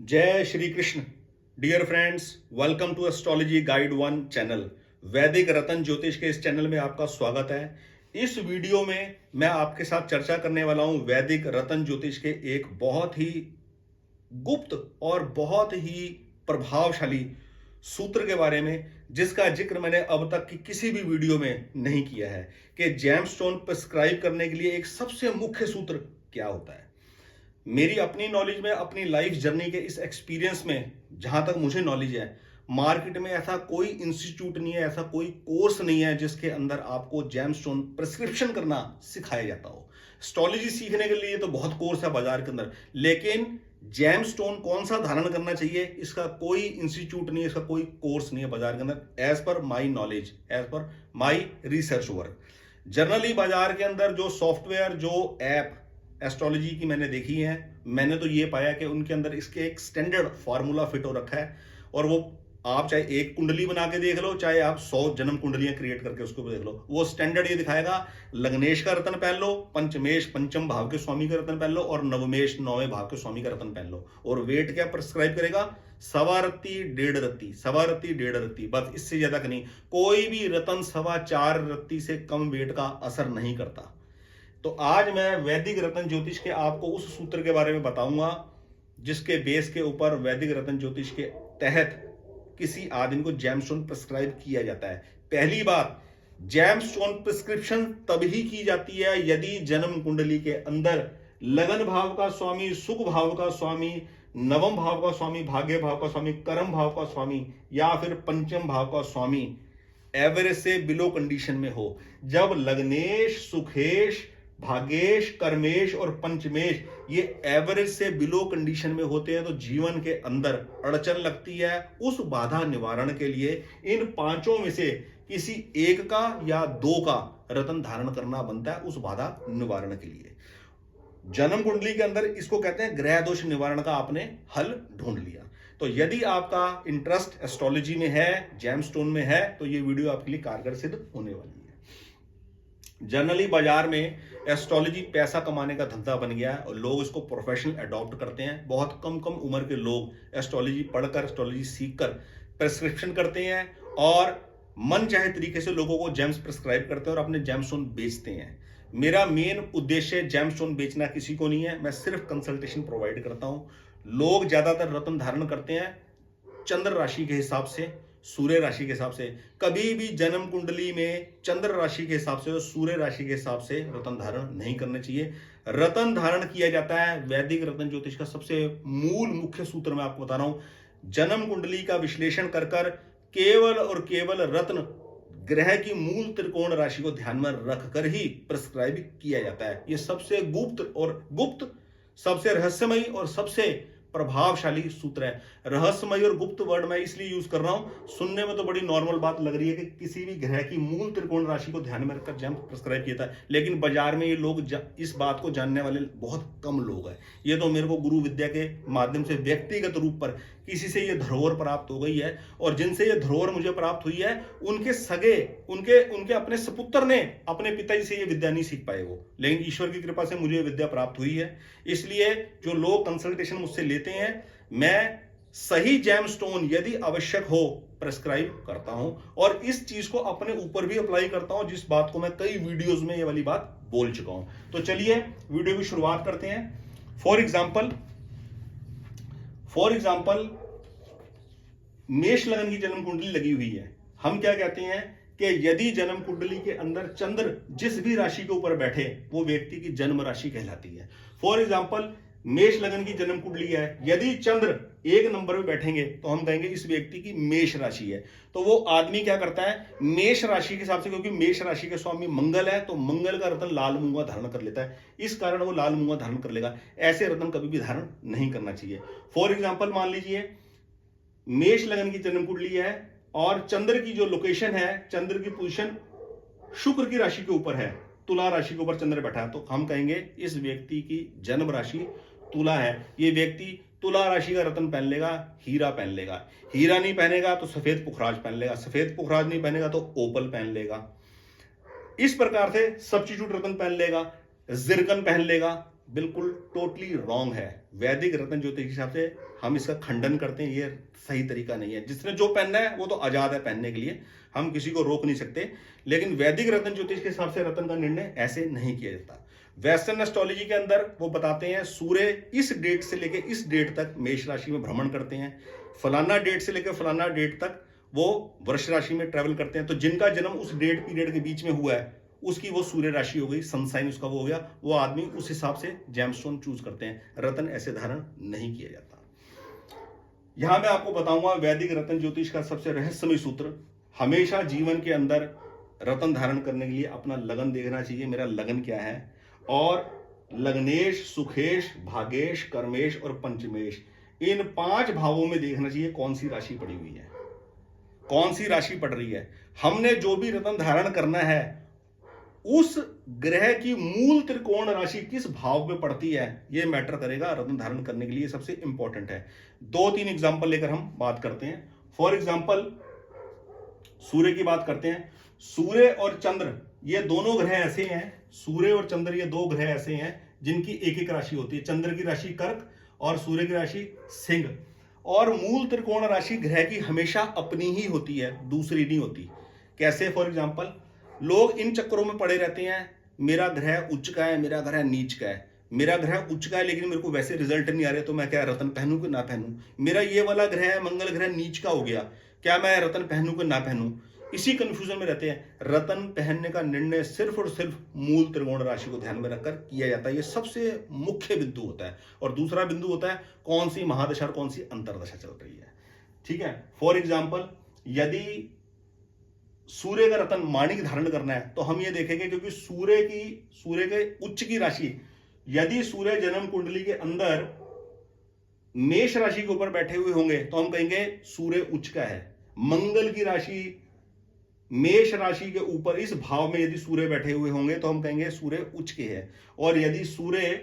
जय Shri Krishna. Dear friends, welcome to astrology guide one channel. वैदिक रतन ज्योतिष के इस चैनल में आपका स्वागत है। इस वीडियो में मैं आपके साथ चर्चा करने वाला हूं वैदिक रतन ज्योतिष के एक बहुत ही गुप्त और बहुत ही प्रभावशाली सूत्र के बारे में, जिसका जिक्र मैंने अब तक की किसी भी वीडियो में नहीं किया है कि जेमस्टोन प्रिस्क्राइब करने के लिए एक सबसे मुख्य सूत्र क्या होता है। मेरी अपनी नॉलेज में, अपनी लाइफ जर्नी के इस एक्सपीरियंस में जहां तक मुझे नॉलेज है, मार्केट में ऐसा कोई इंस्टीट्यूट नहीं है, ऐसा कोई कोर्स नहीं है जिसके अंदर आपको जेमस्टोन प्रिस्क्रिप्शन करना सिखाया जाता हो। एस्ट्रोलॉजी सीखने के लिए तो बहुत कोर्स है बाजार के अंदर, लेकिन जेमस्टोन कौन सा धारण करना चाहिए इसका कोई इंस्टीट्यूट नहीं है, इसका कोई कोर्स नहीं है बाजार के अंदर। As per my knowledge, as per my research work, generally बाजार के अंदर जो सॉफ्टवेयर, जो ऐप एस्ट्रोलॉजी की मैंने देखी है, मैंने तो ये पाया कि उनके अंदर इसके एक स्टैंडर्ड फार्मूला फिट हो रखा है। और वो आप चाहे एक कुंडली बना के देख लो, चाहे आप 100 जन्म कुंडलियां क्रिएट करके उसको देख लो, वो स्टैंडर्ड ये दिखाएगा। लग्नेश का रत्न पहन लो, पंचमेश पंचम भाव के स्वामी का रत्न पहन लो, और नवमेश 9वें भाव के स्वामी का रत्न पहन लो। और वेट क्या प्रिस्क्राइब करेगा? सवा रत्ती, डेढ़ रत्ती, सवा रत्ती, डेढ़ रत्ती, बस इससे ज्यादा का नहीं। कोई भी रत्न 4.25 रत्ती से कम वेट का असर नहीं करता। तो आज मैं वैदिक रतन ज्योतिष के आपको उस सूत्र के बारे में बताऊंगा जिसके बेस के ऊपर वैदिक रतन ज्योतिष के तहत किसी आदमी को जेमस्टोन प्रिस्क्राइब किया जाता है। पहली बात, जेमस्टोन प्रिस्क्रिप्शन तभी की जाती है यदि जन्म कुंडली के अंदर लगन भाव का स्वामी, सुख भाव का स्वामी, नवम भाव का स्वामी, भाग्य भाव का स्वामी, कर्म भाव का स्वामी, या फिर पंचम भाव का स्वामी एवरेज से बिलो कंडीशन में हो। जब लग्नेश, सुखेश, भागेश, कर्मेश और पंचमेश ये एवरेज से बिलो कंडीशन में होते हैं तो जीवन के अंदर अड़चन लगती है। उस बाधा निवारण के लिए इन पांचों में से किसी एक का या दो का रत्न धारण करना बनता है उस बाधा निवारण के लिए। जन्म कुंडली के अंदर इसको कहते हैं ग्रह दोष निवारण का आपने हल ढूंढ लिया। तो यदि आपका इंटरेस्ट एस्ट्रोलॉजी में है, जेमस्टोन में है, तो ये वीडियो आपके लिए कारगर सिद्ध होने वाली है। जनरली बाजार में एस्ट्रोलॉजी पैसा कमाने का धंधा बन गया है और लोग इसको प्रोफेशनल अडॉप्ट करते हैं। बहुत कम कम उम्र के लोग एस्ट्रोलॉजी पढ़कर, एस्ट्रोलॉजी सीखकर प्रिस्क्रिप्शन करते हैं और मन चाहे तरीके से लोगों को जेम्स प्रिस्क्राइब करते हैं और अपने जेमस्टोन बेचते हैं। मेरा मेन उद्देश्य जेमस्टोन बेचना किसी को नहीं है, मैं सिर्फ कंसल्टेशन प्रोवाइड करता हूं। लोग ज्यादातर रत्न धारण करते हैं चंद्र राशि के हिसाब से, सूर्य राशि के हिसाब से। कभी भी जन्म कुंडली में चंद्र राशि के हिसाब से और सूर्य राशि के हिसाब से रत्न धारण नहीं करने चाहिए। रत्न धारण किया जाता है वैदिक रत्न ज्योतिष का सबसे मूल मुख्य सूत्र मैं आपको बता रहा हूं। जन्म कुंडली का विश्लेषण कर केवल और केवल रत्न ग्रह की मूल त्रिकोण राशि को ध्यान में रखकर ही प्रिस्क्राइब किया जाता है। यह सबसे गुप्त, सबसे रहस्यमयी और सबसे प्रभावशाली सूत्र है। रहस्यमय और गुप्त वर्ड मैं इसलिए यूज कर रहा हूं, सुनने में तो बड़ी नॉर्मल बात लग रही है कि किसी भी ग्रह की मूल त्रिकोण राशि को ध्यान में रखकर जेम प्रिस्क्राइब किया था, लेकिन बाजार में ये लोग इस बात को जानने वाले बहुत कम लोग हैं। ये तो मेरे को गुरु विद्या के माध्यम से व्यक्तिगत रूप पर किसी से ये धरोहर प्राप्त हो गई है, और जिनसे ये धरोहर मुझे प्राप्त हुई है उनके सगे, उनके अपने सपुत्र ने अपने पिताजी से ये विद्या नहीं सीख पाए वो, लेकिन ईश्वर की कृपा से मुझे विद्या प्राप्त हुई है। इसलिए जो लोग कंसल्टेशन मुझसे लेते हैं, मैं सही जेमस्टोन यदि आवश्यक हो प्रिस्क्राइब करता हूं और इस चीज को अपने ऊपर भी अप्लाई करता हूं, जिस बात को मैं कई वीडियोस में ये वाली बात बोल चुका हूं। तो चलिए वीडियो की शुरुआत करते हैं। फॉर एग्जाम्पल मेष लगन की जन्म कुंडली लगी हुई है। हम क्या कहते हैं कि यदि जन्म कुंडली के अंदर चंद्र जिस भी राशि के ऊपर बैठे वो व्यक्ति की जन्म राशि कहलाती है। फॉर एग्जाम्पल मेष लगन की जन्म कुंडली है, यदि चंद्र 1 नंबर पे बैठेंगे तो हम कहेंगे इस व्यक्ति की मेष राशि है। तो वो आदमी क्या करता है, मेष राशि के हिसाब से, क्योंकि मेष राशि के स्वामी मंगल है, तो मंगल का रत्न लाल मूंगा धारण कर लेता है, इस कारण वो लाल मूंगा धारण कर लेगा। ऐसे रत्न कभी भी धारण नहीं करना चाहिए। फॉर एग्जाम्पल मान लीजिए मेष लगन की जन्म कुंडली है और चंद्र की जो लोकेशन है, चंद्र की पोजीशन शुक्र की राशि के ऊपर है, तुला राशि के ऊपर चंद्र बैठा है, तो हम कहेंगे इस व्यक्ति की जन्म राशि तुला है। ये व्यक्ति तुला राशि का रत्न पहन लेगा, हीरा पहन लेगा। हीरा नहीं पहनेगा तो सफेद पुखराज पहन लेगा, सफेद पुखराज नहीं पहनेगा तो ओपल पहन लेगा। इस प्रकार से सब्स्टिट्यूट रत्न पहन लेगा, जिरकन पहन लेगा, बिल्कुल टोटली रॉन्ग है। वैदिक रत्न ज्योतिष के हिसाब से हम इसका खंडन करते हैं, ये सही तरीका नहीं है। जिसने जो पहनना है वो तो आजाद है पहनने के लिए, हम किसी को रोक नहीं सकते। लेकिन वैदिक रत्न ज्योतिष के हिसाब से रत्न का निर्णय ऐसे नहीं किया जाता। वेस्टर्न एस्ट्रोलॉजी के अंदर वो बताते हैं सूर्य इस डेट से लेकर इस डेट तक मेष राशि में भ्रमण करते हैं, फलाना डेट से लेकर फलाना डेट तक वो वृष राशि में ट्रेवल करते हैं। तो जिनका जन्म उस डेट पीरियड के बीच में हुआ है उसकी वो सूर्य राशि हो गई, सन साइन उसका वो हो गया, वो आदमी उस हिसाब से जेमस्टोन चूज करते हैं। रत्न ऐसे धारण नहीं किया जाता। यहां मैं आपको बताऊंगा वैदिक रत्न ज्योतिष का सबसे रहस्यमय सूत्र। हमेशा जीवन के अंदर रत्न धारण करने के लिए अपना लगन देखना चाहिए, मेरा लगन क्या है। और लग्नेश, सुखेश, भागेश, कर्मेश और पंचमेश, इन 5 भावों में देखना चाहिए कौन सी राशि पड़ी हुई है, कौन सी राशि पड़ रही है। हमने जो भी रत्न धारण करना है उस ग्रह की मूल त्रिकोण राशि किस भाव में पड़ती है, यह मैटर करेगा रत्न धारण करने के लिए, सबसे इंपॉर्टेंट है। 2-3 एग्जांपल लेकर हम बात करते हैं। फॉर एग्जांपल सूर्य की बात करते हैं। सूर्य और चंद्र ये दोनों ग्रह ऐसे हैं, सूर्य और चंद्र ये 2 ग्रह ऐसे हैं जिनकी एक एक राशि होती है। चंद्र की राशि कर्क और सूर्य की राशि सिंह। और मूल त्रिकोण राशि ग्रह की हमेशा अपनी ही होती है, दूसरी नहीं होती। कैसे? फॉर एग्जांपल लोग इन चक्करों में पड़े रहते हैं, मेरा ग्रह उच्च का है, मेरा ग्रह नीच का है, मेरा ग्रह उच्च का है लेकिन मेरे को वैसे रिजल्ट नहीं आ रहे, तो मैं क्या रत्न पहनूं कि ना पहनूं। मेरा ये वाला ग्रह है, मंगल ग्रह नीच का हो गया, क्या मैं रत्न पहनूं कि ना पहनूं। इसी कंफ्यूजन में रहते हैं। रत्न पहनने का निर्णय सिर्फ और सिर्फ मूल त्रिकोण राशि को ध्यान में रखकर किया जाता है। ये सबसे मुख्य बिंदु होता है। और दूसरा बिंदु होता है कौन सी महादशा और कौन सी अंतरदशा चल रही है। ठीक है। फॉर एग्जाम्पल यदि सूर्य का रत्न माणिक धारण करना है तो हम ये देखेंगे, क्योंकि सूर्य के उच्च की राशि, यदि सूर्य जन्म कुंडली के अंदर मेष राशि के ऊपर बैठे हुए होंगे तो हम कहेंगे सूर्य उच्च का है। मंगल की राशि मेष राशि के ऊपर इस भाव में यदि सूर्य बैठे हुए होंगे तो हम कहेंगे सूर्य उच्च के है। और यदि सूर्य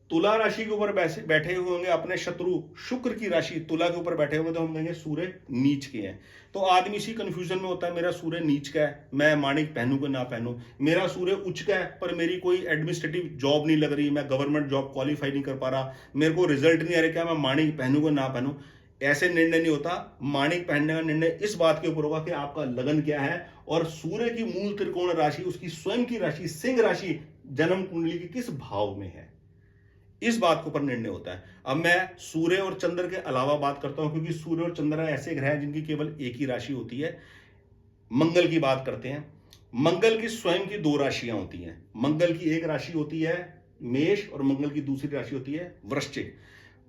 तुला राशि के ऊपर बैठे हुए होंगे, अपने शत्रु शुक्र की राशि तुला के ऊपर बैठे होंगे, तो हम कहेंगे सूर्य नीच के हैं। तो आदमी इसी कंफ्यूजन में होता है, मेरा सूर्य नीच का है, मैं माणिक पहनूं कि ना पहनूं। मेरा सूर्य उच्च का है पर मेरी कोई एडमिनिस्ट्रेटिव जॉब नहीं लग रही, मैं गवर्नमेंट जॉब क्वालिफाई नहीं कर पा रहा, मेरे को रिजल्ट नहीं आ रहा, क्या मैं माणिक पहनूं कि ना पहनूं। ऐसे निर्णय नहीं होता। माणिक पहनने का निर्णय इस बात के ऊपर होगा कि आपका लगन क्या है और सूर्य की मूल त्रिकोण राशि, उसकी स्वयं की राशि सिंह राशि जन्म कुंडली की किस भाव में है, इस बात के ऊपर निर्णय होता है। अब मैं सूर्य और चंद्र के अलावा बात करता हूं, क्योंकि सूर्य और चंद्र ऐसे ग्रह हैं जिनकी केवल एक ही राशि होती है। मंगल की बात करते हैं। मंगल की स्वयं की 2 राशियां होती हैं। मंगल की एक राशि होती है मेष और मंगल की दूसरी राशि होती है वृश्चिक।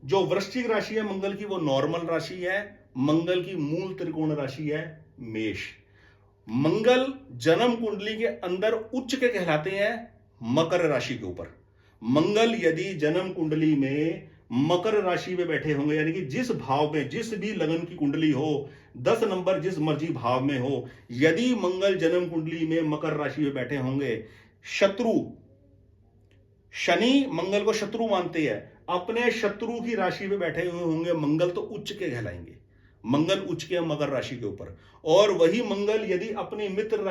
जो वृश्चिक राशि है मंगल की वो नॉर्मल राशि है, मंगल की मूल त्रिकोण राशि है मेष। मंगल जन्म कुंडली के अंदर उच्च के कहलाते हैं मकर राशि के ऊपर। मंगल यदि जन्म कुंडली में मकर राशि में बैठे होंगे, यानी कि जिस भाव में जिस भी लगन की कुंडली हो, 10 नंबर जिस मर्जी भाव में हो, यदि मंगल जन्म कुंडली में मकर राशि में बैठे होंगे, शत्रु शनि मंगल को शत्रु मानते हैं, अपने शत्रु की राशि में बैठे हुए होंगे मंगल, तो उच्च के कहलाएंगे। मंगल उच्च के मकर राशि के ऊपर। और वही मंगल यदि अपनी मित्र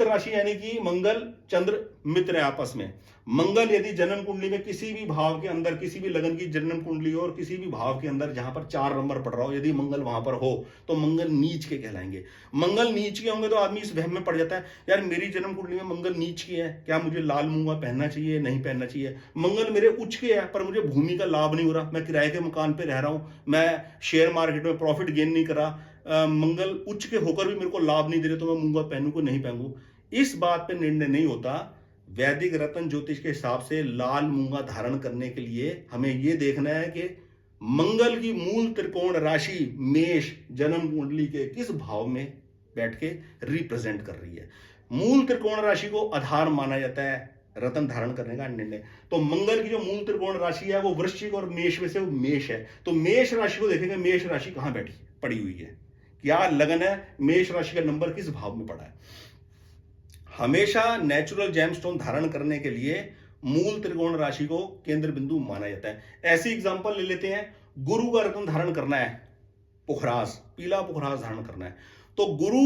राशि यानी कि मंगल चंद्र मित्र है आपस में, मंगल यदि जन्म कुंडली में किसी भी भाव के अंदर, किसी भी लगन की जन्म कुंडली हो और किसी भी भाव के अंदर जहां पर 4 नंबर पड़ रहा हो, यदि मंगल वहां पर हो तो मंगल नीच के कहलाएंगे। मंगल नीच के होंगे तो आदमी इस वहम में पड़ जाता है, यार मेरी जन्म कुंडली में मंगल नीच की है, क्या मुझे लाल मूंगा पहनना चाहिए, नहीं पहनना चाहिए। मंगल मेरे उच्च के है पर मुझे भूमि का लाभ नहीं हो रहा, मैं किराए के मकान पे रह रहा हूं, मैं शेयर मार्केट में प्रॉफिट गेन नहीं कर रहा, मंगल उच्च के होकर भी मेरे को लाभ नहीं दे रहे, तो मैं मूंगा पहनूं को नहीं पहनूं। इस बात पे निर्णय नहीं होता। वैदिक रत्न ज्योतिष के हिसाब से लाल मूंगा धारण करने के लिए हमें यह देखना है कि मंगल की मूल त्रिकोण राशि मेष जन्म कुंडली के किस भाव में बैठ के रिप्रेजेंट कर रही है। मूल त्रिकोण राशि को आधार माना जाता है रत्न धारण करने का निर्णय। तो मंगल की जो मूल त्रिकोण राशि है वो वृश्चिक और मेष में से वो मेष है। तो मेष राशि को देखेंगे, मेष राशि कहां बैठी पड़ी हुई है, क्या लगन है, मेष राशि का नंबर किस भाव में पड़ा है। हमेशा नेचुरल जेमस्टोन धारण करने के लिए मूल त्रिकोण राशि को केंद्र बिंदु माना जाता है। ऐसी एग्जांपल ले लेते हैं, गुरु का रत्न धारण करना है, पुखरास, पीला पुखरास धारण करना है, तो गुरु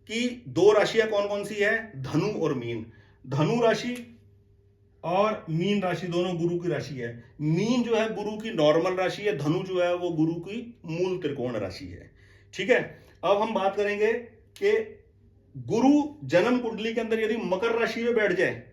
की 2 राशियां कौन कौन सी है, धनु और मीन। धनु राशि और मीन राशि दोनों गुरु की राशि है। मीन जो है गुरु की नॉर्मल राशि है, धनु जो है वो गुरु की मूल त्रिकोण राशि है। ठीक है, अब हम बात करेंगे कि गुरु जन्म कुंडली के अंदर यदि मकर राशि में बैठ जाए,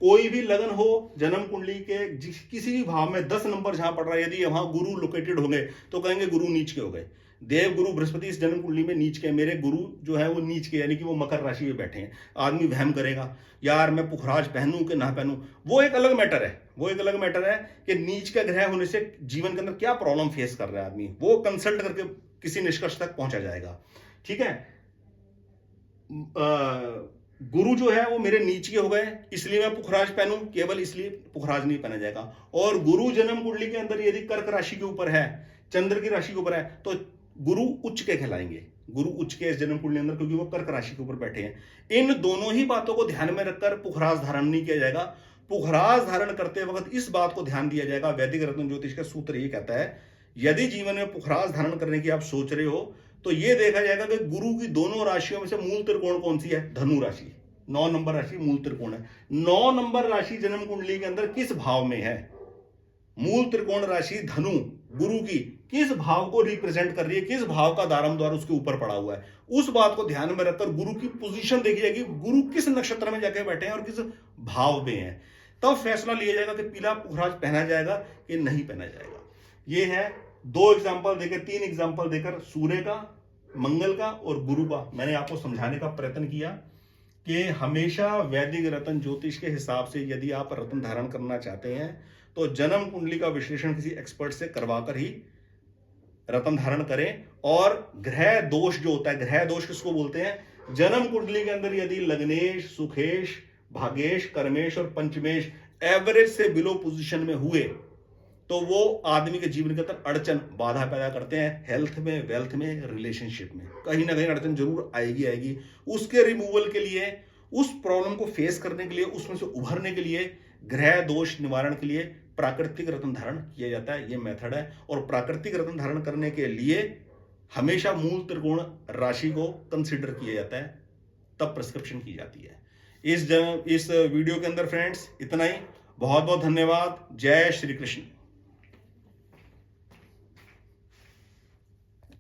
कोई भी लगन हो जन्म कुंडली के किसी भी भाव में 10 नंबर जहां पड़ रहा है, यदि वहां गुरु लोकेटेड हो गए तो कहेंगे गुरु नीच के हो गए। देव गुरु बृहस्पति इस जन्म कुंडली में नीच के, मेरे गुरु जो है वो नीच के, यानी कि वो मकर राशि में बैठे हैं। आदमी वहम करेगा, यार मैं पुखराज पहनूं कि ना पहनूं, वो एक अलग मैटर है। वो एक अलग मैटर है कि नीच का ग्रह होने से जीवन के अंदर क्या प्रॉब्लम फेस कर रहा है आदमी, वो कंसल्ट करके किसी निष्कर्ष तक पहुंचा जाएगा। ठीक है, गुरु जो है वो मेरे नीच के हो गए, इसलिए मैं पुखराज पहनूं, केवल इसलिए पुखराज नहीं पहना जाएगा। और गुरु जन्म कुंडली के अंदर यदि कर्क राशि के ऊपर है, चंद्र की राशि के ऊपर है, तो गुरु उच्च के कहलाएंगे। गुरु उच्च के इस जन्म कुंडली अंदर, क्योंकि वो कर्क राशि के ऊपर बैठे हैं। इन दोनों ही बातों को ध्यान में रखकर पुखराज धारण नहीं किया जाएगा। पुखराज धारण करते वक्त इस बात को ध्यान दिया जाएगा, वैदिक रत्न ज्योतिष का सूत्र ये कहता है, यदि जीवन में पुखराज धारण करने की आप सोच रहे हो तो ये देखा जाएगा कि गुरु की दोनों राशियों में से मूल त्रिकोण कौन सी है, धनु राशि। 9 नंबर राशि मूल त्रिकोण है। 9 नंबर राशि जन्म कुंडली के अंदर किस भाव में है, मूल त्रिकोण राशि धनु गुरु की किस भाव को रिप्रेजेंट कर रही है, किस भाव का दारम द्वार उसके ऊपर पड़ा हुआ है, उस बात को ध्यान में रखकर गुरु की पोजीशन देखी जाएगी, गुरु किस नक्षत्र में जाके बैठे हैं और किस भाव में है, तब फैसला लिया जाएगा कि पीला पुखराज पहना जाएगा कि नहीं पहना जाएगा। ये है 2 एग्जाम्पल देकर, 3 एग्जाम्पल देकर, सूर्य का, मंगल का और गुरु का मैंने आपको समझाने का प्रयत्न किया कि हमेशा वैदिक रत्न ज्योतिष के हिसाब से यदि आप रत्न धारण करना चाहते हैं तो जन्म कुंडली का विश्लेषण किसी एक्सपर्ट से करवाकर ही रत्न धारण करें। और ग्रह दोष जो होता है, ग्रह दोष किसको बोलते हैं, जन्म कुंडली के अंदर यदि लग्नेश, सुखेश, भागेश, कर्मेश और पंचमेश एवरेज से बिलो पोजीशन में हुए तो वो आदमी के जीवन के अंदर अड़चन, बाधा पैदा करते हैं। हेल्थ में, वेल्थ में, रिलेशनशिप में कहीं ना कहीं अड़चन जरूर आएगी। उसके रिमूवल के लिए, उस प्रॉब्लम को फेस करने के लिए, उसमें से उभरने के लिए, ग्रह दोष निवारण के लिए प्राकृतिक रत्न धारण किया जाता है। ये मेथड है। और प्राकृतिक रत्न धारण करने के लिए हमेशा मूल त्रिकोण राशि को कंसिडर किया जाता है, तब प्रिस्क्रिप्शन की जाती है। इस वीडियो के अंदर फ्रेंड्स इतना ही। बहुत बहुत धन्यवाद। जय श्री कृष्ण।